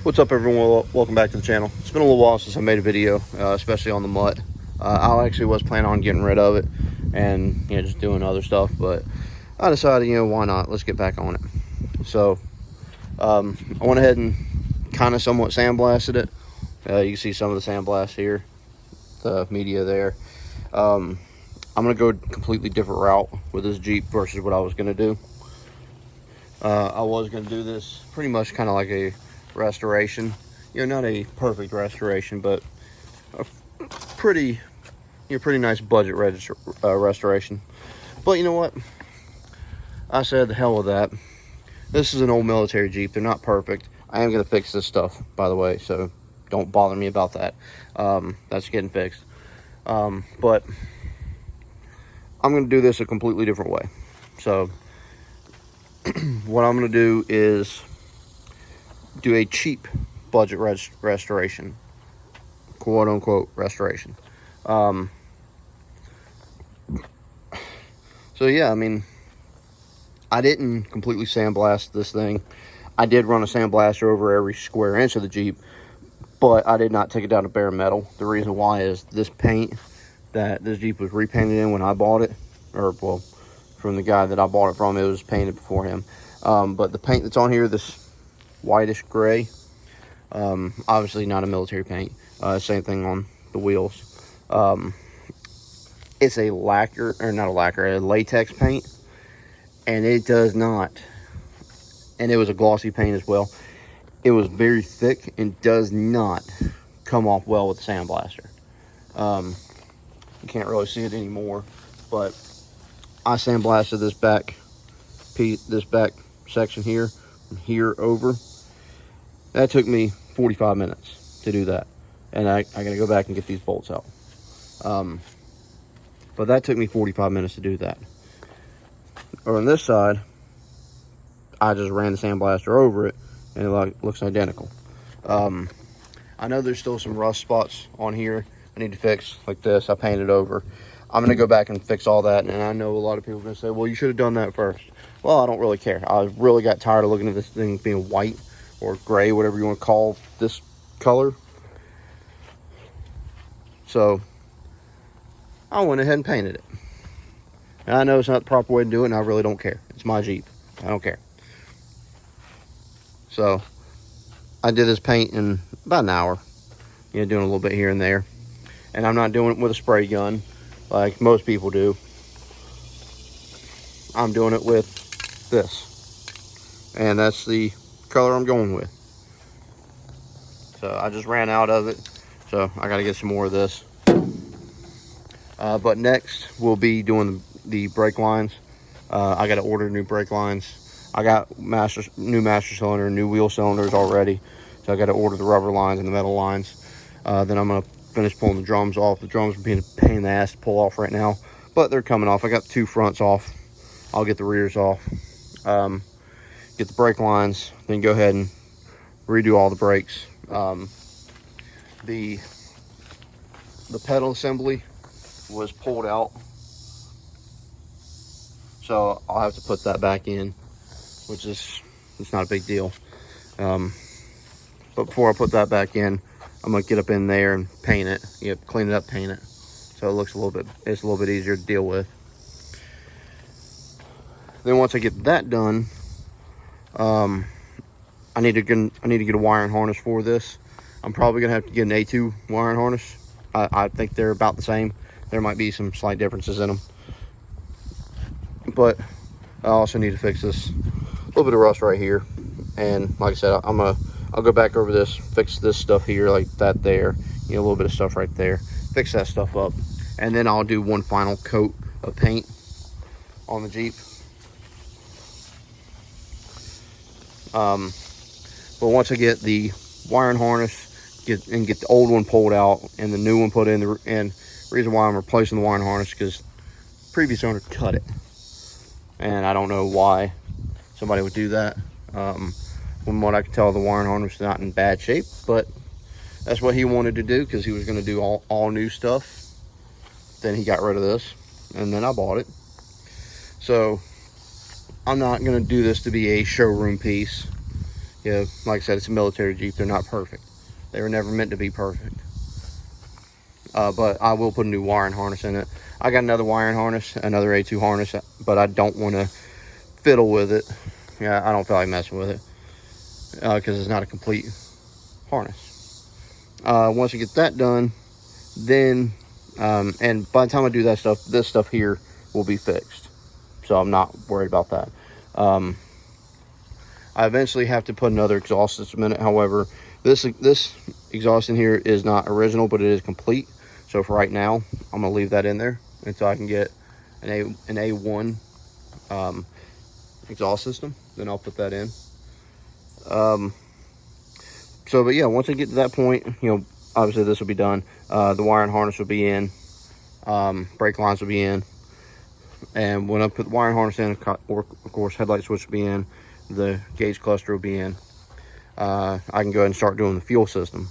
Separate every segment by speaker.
Speaker 1: What's up, everyone? Welcome back to the channel. It's been a little while since I made a video, especially on the mutt. I actually was planning on getting rid of it and just doing other stuff, but I decided, why not? Let's get back on it. So I went ahead and kind of somewhat sandblasted it. You can see some of the sandblast here, the media there. I'm gonna go a completely different route with this Jeep versus what I was gonna do. I was gonna do this pretty much kind of like a restoration, not a perfect restoration, but a pretty nice budget restoration. But you know what, I said the hell with that. This is an old military Jeep. They're not perfect. I am going to fix this stuff, by the way, so don't bother me about that. That's getting fixed. But I'm going to do this a completely different way. So what I'm going to do is do a cheap budget restoration, quote unquote restoration. So yeah, I mean, I didn't completely sandblast this thing. I did run a sandblaster over every square inch of the Jeep, but I did not take it down to bare metal. The reason why is this paint that this Jeep was repainted in when I bought it, or well, from the guy that I bought it from, it was painted before him. But the paint that's on here, this whitish gray, obviously not a military paint. Same thing on the wheels. It's a lacquer, or not a lacquer, a latex paint, and it does not, and it was a glossy paint as well. It was very thick and does not come off well with the sandblaster. You can't really see it anymore, but I sandblasted this back piece, this back section here, from here over. That took me 45 minutes to do that, and I gotta go back and get these bolts out. But that took me 45 minutes to do that. Or on this side, I just ran the sandblaster over it, and it looks identical. I know there's still some rust spots on here I need to fix, like this. I painted over. I'm gonna go back and fix all that, and I know a lot of people are gonna say, well, you should have done that first. Well, I don't really care. I really got tired of looking at this thing being white or gray, whatever you want to call this color. So I went ahead and painted it. And I know it's not the proper way to do it, and I really don't care. It's my Jeep. I don't care. So I did this paint in about an hour, doing a little bit here and there. And I'm not doing it with a spray gun like most people do. I'm doing it with this, and that's the color I'm going with. So I just ran out of it, so I got to get some more of this. But next we'll be doing the brake lines. I got to order new brake lines. I got new master cylinder, new wheel cylinders already, so I got to order the rubber lines and the metal lines. Then I'm gonna finish pulling the drums off. The drums are being a pain in the ass to pull off right now, but they're coming off. I got the two fronts off. I'll get the rears off. Get the brake lines, then go ahead and redo all the brakes. The pedal assembly was pulled out, so I'll have to put that back in, which is, it's not a big deal. But before I put that back in, I'm gonna get up in there and paint it, clean it up, paint it, so it looks it's a little bit easier to deal with. Then once I get that done, I need to get a wiring harness for this. I'm probably gonna have to get an A2 wiring harness. I think they're about the same. There might be some slight differences in them, but I also need to fix this little bit of rust right here. And like I said, I'll go back over this, fix this stuff here, like that there, a little bit of stuff right there, fix that stuff up, and then I'll do one final coat of paint on the Jeep. But once I get the wiring harness, get the old one pulled out and the new one put in, and the reason why I'm replacing the wiring harness because previous owner cut it, and I don't know why somebody would do that. From what I can tell, the wiring harness is not in bad shape, but that's what he wanted to do because he was going to do all new stuff. Then he got rid of this, and then I bought it. So I'm not going to do this to be a showroom piece. Yeah, like I said, it's a military Jeep. They're not perfect. They were never meant to be perfect. But I will put a new wiring harness in it. I got another wiring harness, another A2 harness, but I don't want to fiddle with it. Yeah, I don't feel like messing with it because it's not a complete harness. Once I get that done, then and by the time I do that stuff, this stuff here will be fixed, so I'm not worried about that. I eventually have to put another exhaust system in it. However, this exhaust in here is not original, but it is complete. So for right now, I'm gonna leave that in there until I can get an A1 exhaust system. Then I'll put that in. But yeah, once I get to that point, you know, obviously this will be done. The wiring harness will be in. Brake lines will be in. And when I put the wiring harness in, of course, headlight switch will be in. The gauge cluster will be in. I can go ahead and start doing the fuel system.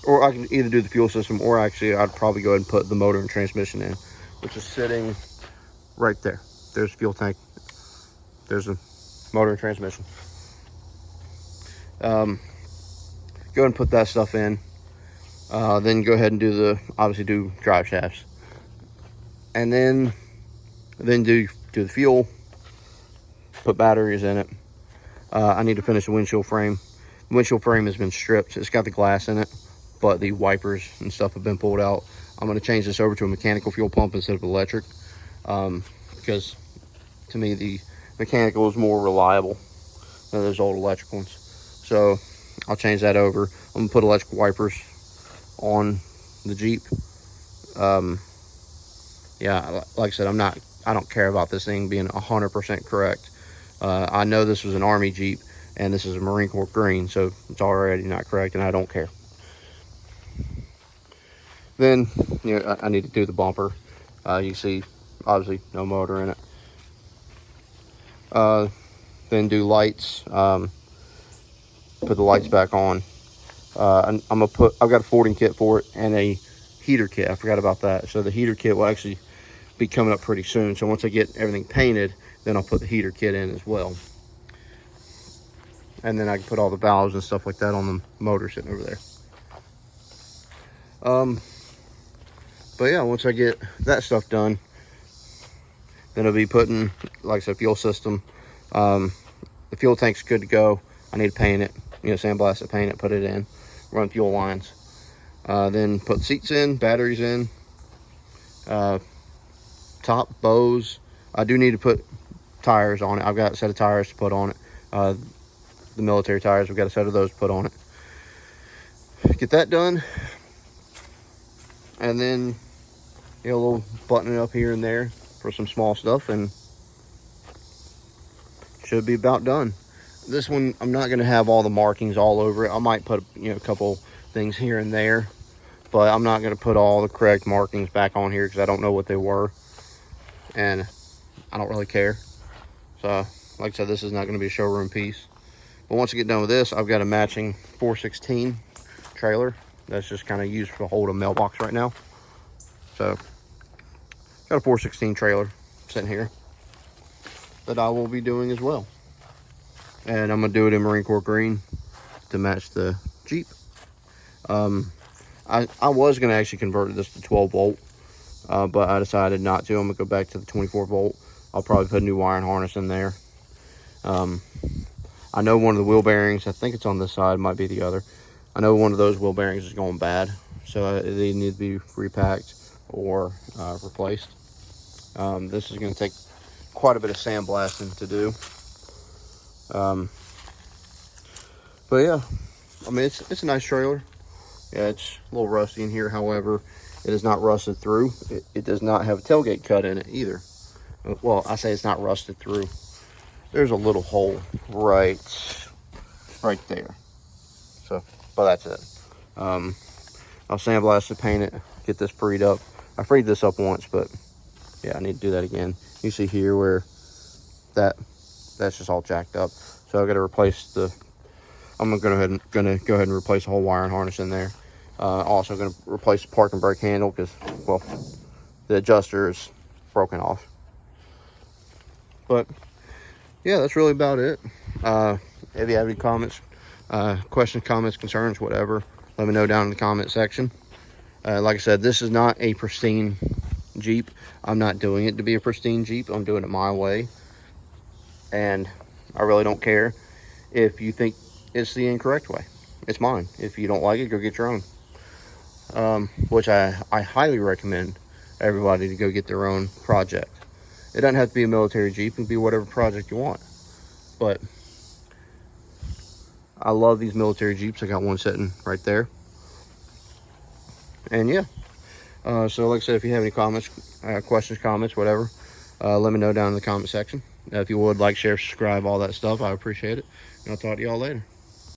Speaker 1: Or I can either do the fuel system, or actually I'd probably go ahead and put the motor and transmission in, which is sitting right there. There's the fuel tank. There's a motor and transmission. Go ahead and put that stuff in. Then go ahead and obviously do drive shafts. And then do the fuel, put batteries in it. I need to finish the windshield frame. The windshield frame has been stripped. It's got the glass in it, but the wipers and stuff have been pulled out. I'm going to change this over to a mechanical fuel pump instead of electric, because to me the mechanical is more reliable than those old electric ones. So I'll change that over. I'm going to put electric wipers on the Jeep. Yeah, like I said, I don't care about this thing being 100% correct. I know this was an Army Jeep, and this is a Marine Corps green, so it's already not correct, and I don't care. Then, you know, I need to do the bumper. You see, obviously, no motor in it. Then do lights. Put the lights back on. I've got a fording kit for it and a heater kit. I forgot about that. So the heater kit will actually be coming up pretty soon. So once I get everything painted, then I'll put the heater kit in as well. And then I can put all the valves and stuff like that on the motor sitting over there. But yeah, once I get that stuff done, then I'll be putting, like I said, fuel system. The fuel tank's good to go. I need to paint it, you know, sandblast it, paint it, put it in, run fuel lines. Then put seats in, batteries in, top, bows. I do need to put tires on it. I've got a set of tires to put on it. The military tires, we've got a set of those to put on it. Get that done. And then, you know, a little buttoning up here and there for some small stuff, and should be about done. This one, I'm not going to have all the markings all over it. I might put, you know, a couple things here and there, but I'm not going to put all the correct markings back on here because I don't know what they were, and I don't really care. So, like I said, this is not going to be a showroom piece. But once I get done with this, I've got a matching 416 trailer that's just kind of used to hold a mailbox right now. So, got a 416 trailer sitting here that I will be doing as well. And I'm gonna do it in Marine Corps green to match the Jeep. I was gonna actually convert this to 12 volt, but I decided not to. I'm gonna go back to the 24 volt. I'll probably put a new wiring harness in there. I know one of the wheel bearings, I think it's on this side, might be the other. I know one of those wheel bearings is going bad, so they need to be repacked or replaced. This is gonna take quite a bit of sandblasting to do. But yeah, I mean, it's a nice trailer. Yeah, it's a little rusty in here. However, it is not rusted through. It does not have a tailgate cut in it either. Well, I say it's not rusted through. There's a little hole right there. So, but that's it. I'll sandblast it, paint it, get this freed up. I freed this up once, but yeah, I need to do that again. You see here where that's just all jacked up. So I got to replace I'm gonna go ahead and replace the whole wiring harness in there. Also gonna replace the park and brake handle because, well, the adjuster is broken off. But yeah, that's really about it. If you have any comments, questions, comments, concerns, whatever, let me know down in the comment section. Like I said, this is not a pristine Jeep. I'm not doing it to be a pristine Jeep. I'm doing it my way. And I really don't care if you think it's the incorrect way. It's mine. If you don't like it, go get your own. Which I highly recommend everybody to go get their own project. It doesn't have to be a military Jeep. It can be whatever project you want. But I love these military Jeeps. I got one sitting right there. And yeah. So like I said, if you have any comments, questions, comments, whatever, let me know down in the comment section. If you would, like, share, subscribe, all that stuff, I appreciate it. And I'll talk to y'all later.